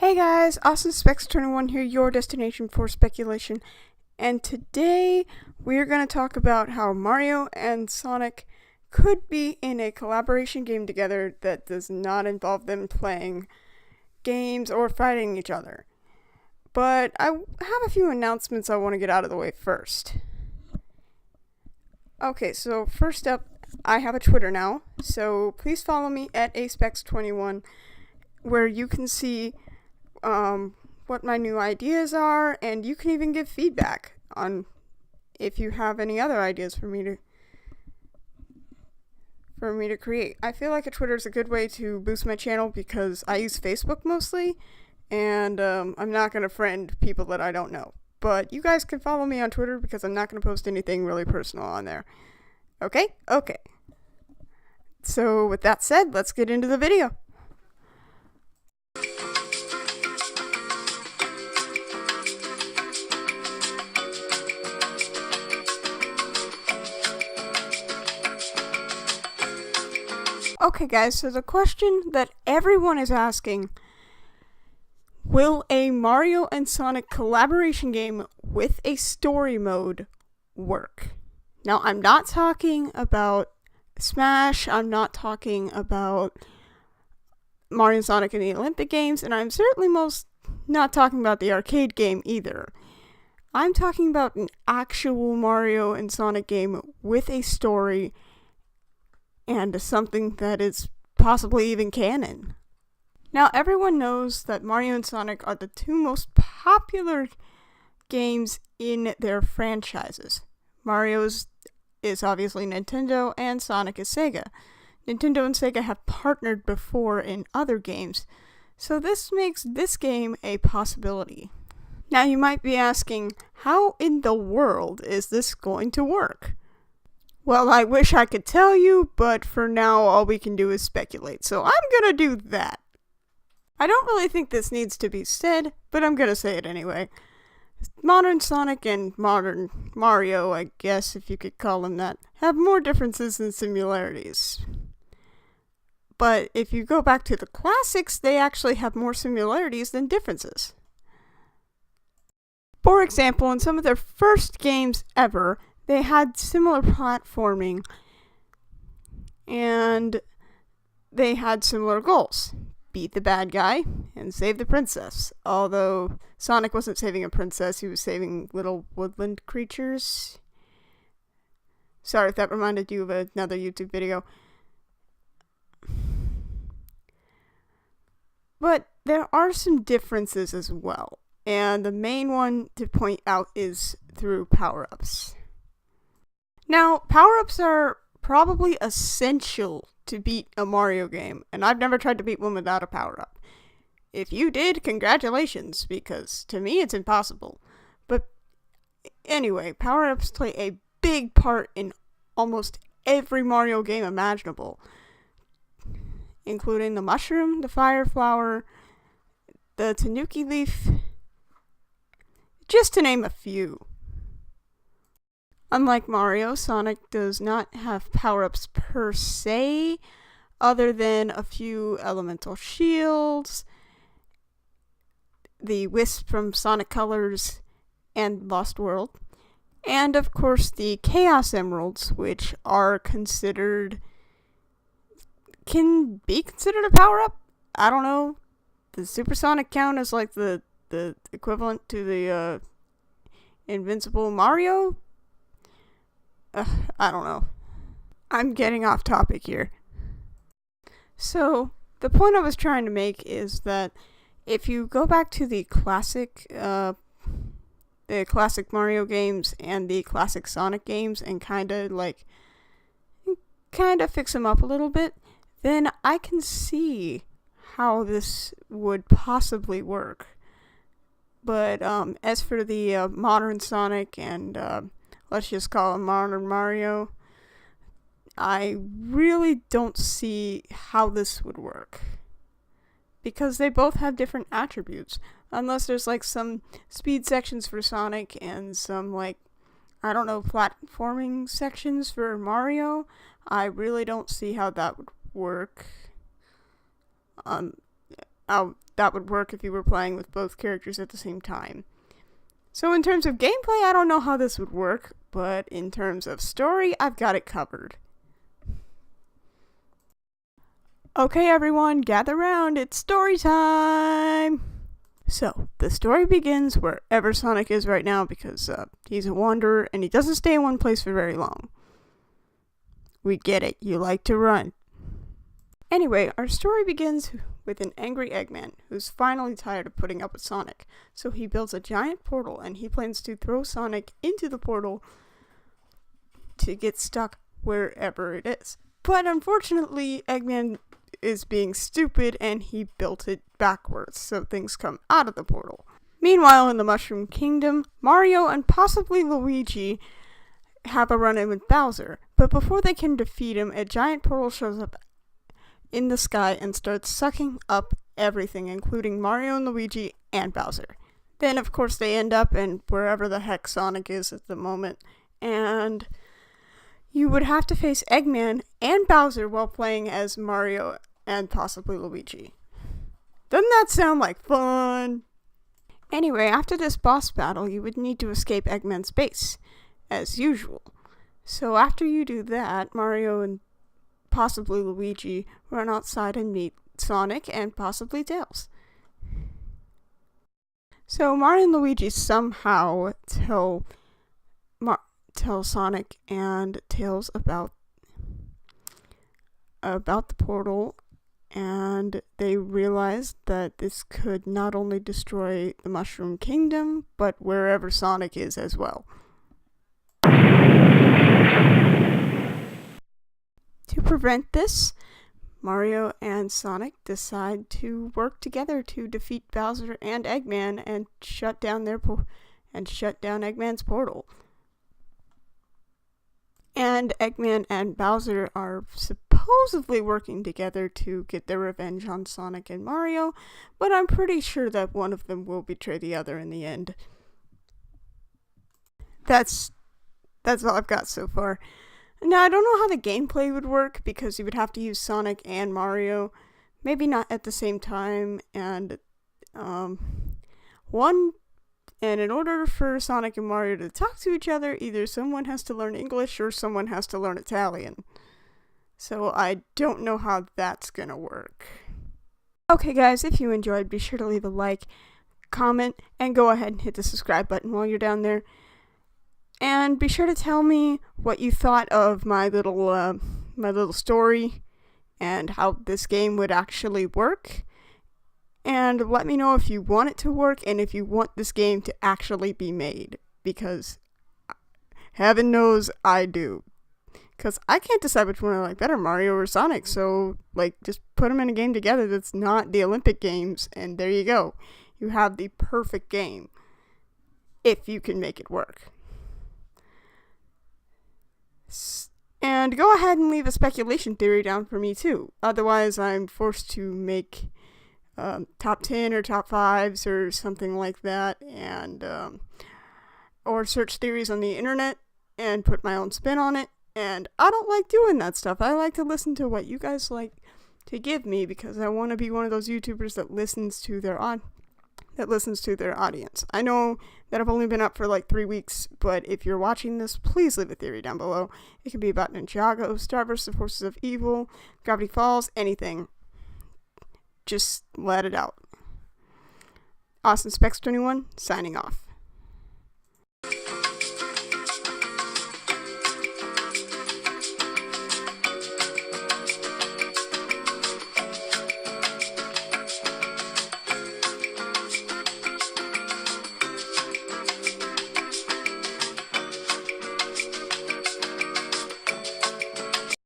Hey guys, AwesomeSpecs21 here, your destination for speculation, and today we're going to talk about how Mario and Sonic could be in a collaboration game together that does not involve them playing games or fighting each other. But I have a few announcements I want to get out of the way first. Okay, so first up, I have a Twitter now, so please follow me at aspecs21, where you can see what my new ideas are, and you can even give feedback on if you have any other ideas for me to create. I feel like a Twitter is a good way to boost my channel because I use Facebook mostly, and I'm not going to friend people that I don't know. But you guys can follow me on Twitter because I'm not going to post anything really personal on there. Okay? Okay. So with that said, let's get into the video. Okay guys, so the question that everyone is asking, will a Mario and Sonic collaboration game with a story mode work? Now, I'm not talking about Smash, I'm not talking about Mario and Sonic in the Olympic Games, and I'm certainly most not talking about the arcade game either. I'm talking about an actual Mario and Sonic game with a story and something that is possibly even canon. Now, everyone knows that Mario and Sonic are the two most popular games in their franchises. Mario's is obviously Nintendo, and Sonic is Sega. Nintendo and Sega have partnered before in other games, so this makes this game a possibility. Now, you might be asking, how in the world is this going to work? Well, I wish I could tell you, but for now all we can do is speculate, so I'm gonna do that. I don't really think this needs to be said, but I'm gonna say it anyway. Modern Sonic and modern Mario, I guess if you could call them that, have more differences than similarities. But if you go back to the classics, they actually have more similarities than differences. For example, in some of their first games ever, they had similar platforming, and they had similar goals. Beat the bad guy, and save the princess. Although Sonic wasn't saving a princess, he was saving little woodland creatures. Sorry if that reminded you of another YouTube video. But there are some differences as well, and the main one to point out is through power-ups. Now, power-ups are probably essential to beat a Mario game, and I've never tried to beat one without a power-up. If you did, congratulations, because to me it's impossible. But anyway, power-ups play a big part in almost every Mario game imaginable, including the mushroom, the fire flower, the Tanuki leaf, just to name a few. Unlike Mario, Sonic does not have power-ups per se, other than a few elemental shields, the Wisp from Sonic Colors and Lost World, and of course the Chaos Emeralds, which can be considered a power-up? I don't know. Does Supersonic count as like the equivalent to the Invincible Mario? I don't know. I'm getting off topic here. So, the point I was trying to make is that if you go back to the classic Mario games and the classic Sonic games and kind of fix them up a little bit, then I can see how this would possibly work. But as for the modern Sonic and let's just call him modern Mario, I really don't see how this would work. Because they both have different attributes. Unless there's like some speed sections for Sonic and some platforming sections for Mario, I really don't see how that would work. that would work if you were playing with both characters at the same time. So in terms of gameplay, I don't know how this would work, but in terms of story, I've got it covered. Okay everyone, gather round, it's story time! So, the story begins wherever Sonic is right now because he's a wanderer and he doesn't stay in one place for very long. We get it, you like to run. Anyway, our story begins with an angry Eggman who's finally tired of putting up with Sonic. So he builds a giant portal and he plans to throw Sonic into the portal to get stuck wherever it is. But unfortunately, Eggman is being stupid and he built it backwards so things come out of the portal. Meanwhile, in the Mushroom Kingdom, Mario and possibly Luigi have a run-in with Bowser, but before they can defeat him, a giant portal shows up in the sky and starts sucking up everything, including Mario and Luigi and Bowser. Then, of course, they end up in wherever the heck Sonic is at the moment, and you would have to face Eggman and Bowser while playing as Mario and possibly Luigi. Doesn't that sound like fun? Anyway, after this boss battle, you would need to escape Eggman's base, as usual. So after you do that, Mario and possibly Luigi run outside and meet Sonic and possibly Tails. So Mario and Luigi somehow tell Sonic and Tails about the portal, and they realize that this could not only destroy the Mushroom Kingdom, but wherever Sonic is as well. To prevent this, Mario and Sonic decide to work together to defeat Bowser and Eggman and shut down Eggman's portal. And Eggman and Bowser are supposedly working together to get their revenge on Sonic and Mario, but I'm pretty sure that one of them will betray the other in the end. That's all I've got so far. Now, I don't know how the gameplay would work because you would have to use Sonic and Mario. Maybe not at the same time, and in order for Sonic and Mario to talk to each other, either someone has to learn English or someone has to learn Italian. So I don't know how that's gonna work. Okay guys, if you enjoyed, be sure to leave a like, comment, and go ahead and hit the subscribe button while you're down there. And be sure to tell me what you thought of my little story and how this game would actually work. And let me know if you want it to work and if you want this game to actually be made. Because heaven knows I do. Because I can't decide which one I like better, Mario or Sonic. So, just put them in a game together that's not the Olympic Games. And there you go. You have the perfect game. If you can make it work. And go ahead and leave a speculation theory down for me too. Otherwise, I'm forced to make top 10 or top 5s or something like that, and or search theories on the internet and put my own spin on it. And I don't like doing that stuff. I like to listen to what you guys like to give me because I want to be one of those YouTubers that listens to their audience. I know that I've only been up for 3 weeks, but if you're watching this, please leave a theory down below. It can be about Ninjago, Star vs. the Forces of Evil, Gravity Falls, anything. Just let it out. AwesomeSpecs21, signing off.